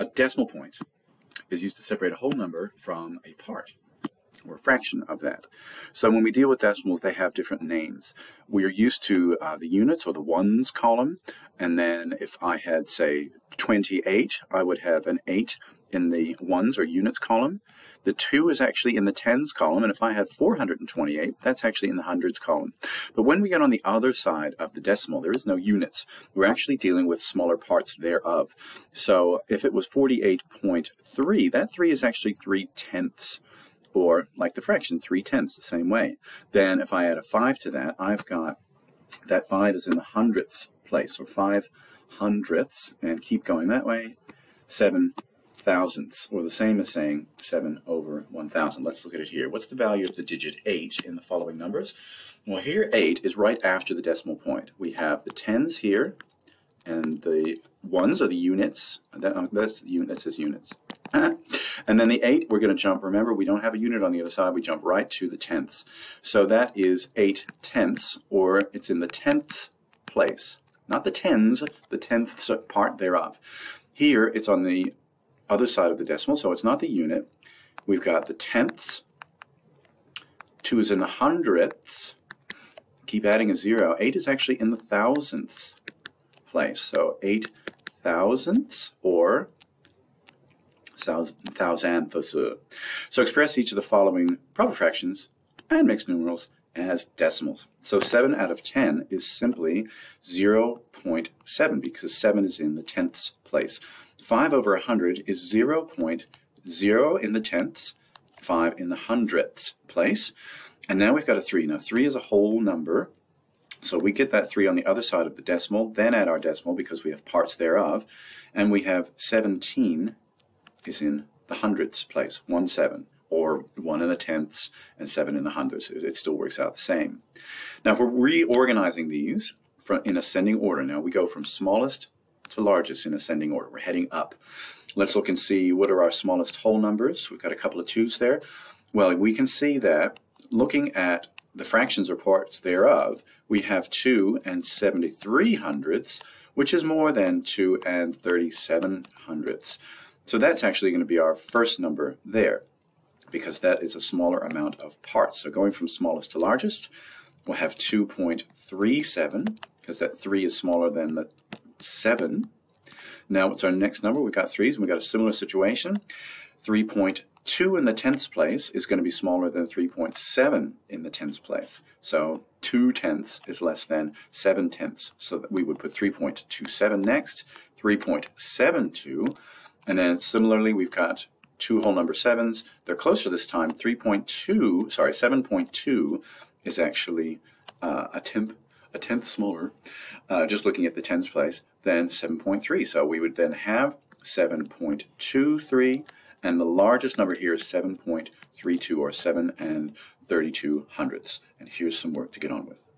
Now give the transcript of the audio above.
A decimal point is used to separate a whole number from a part or a fraction of that. So when we deal with decimals, they have different names. We are used to the units or the ones column, and then if I had, say, 28, I would have an 8 in the ones or units column. The 2 is actually in the tens column, and if I have 428, that's actually in the hundreds column. But when we get on the other side of the decimal, there is no units. We're actually dealing with smaller parts thereof. So if it was 48.3, that 3 is actually 3/10. Or, like the fraction, 3/10, the same way. Then if I add a 5 to that, I've got that 5 is in the hundredths place, or 5 hundredths, and keep going that way, 7 thousandths, or the same as saying 7 over 1,000. Let's look at it here. What's the value of the digit 8 in the following numbers? Well, here 8 is right after the decimal point. We have the tens here, and the ones are the units. That's the unit that says units. And then the 8, we're going to jump. Remember, we don't have a unit on the other side. We jump right to the tenths. So that is 8/10, or it's in the tenths place. Not the tens, the tenths part thereof. Here, it's on the other side of the decimal, so it's not the unit. We've got the tenths. 2 is in the hundredths. Keep adding a 0. 8 is actually in the thousandths place. So 8 thousandths, or thousandths. So express each of the following proper fractions and mixed numerals as decimals. So 7 out of 10 is simply 0.7 because 7 is in the tenths place. 5 over 100 is 0.0 in the tenths, 5 in the hundredths place. And now we've got a 3. Now 3 is a whole number. So we get that 3 on the other side of the decimal, then add our decimal because we have parts thereof. And we have 17 is in the hundredths place, 1/7, or 1 in the tenths and 7 in the hundredths. It still works out the same. Now if we're reorganizing these in ascending order, now we go from smallest to largest in ascending order. We're heading up. Let's look and see what are our smallest whole numbers. We've got a couple of 2's there. Well, we can see that looking at the fractions or parts thereof, we have 2 and 73 hundredths, which is more than 2 and 37 hundredths. So that's actually going to be our first number there, because that is a smaller amount of parts. So going from smallest to largest, we'll have 2.37, because that 3 is smaller than the 7. Now what's our next number? We've got 3's, and we've got a similar situation. 3.2 in the tenths place is going to be smaller than 3.7 in the tenths place. So 2/10 is less than 7/10. So that we would put 3.27 next, 3.72, and then similarly we've got 2 whole number 7's. They're closer this time. 7.2 is actually a tenth smaller, just looking at the tens place, than 7.3. So we would then have 7.23, and the largest number here is 7.32, or 7 and 32 hundredths. And here's some work to get on with.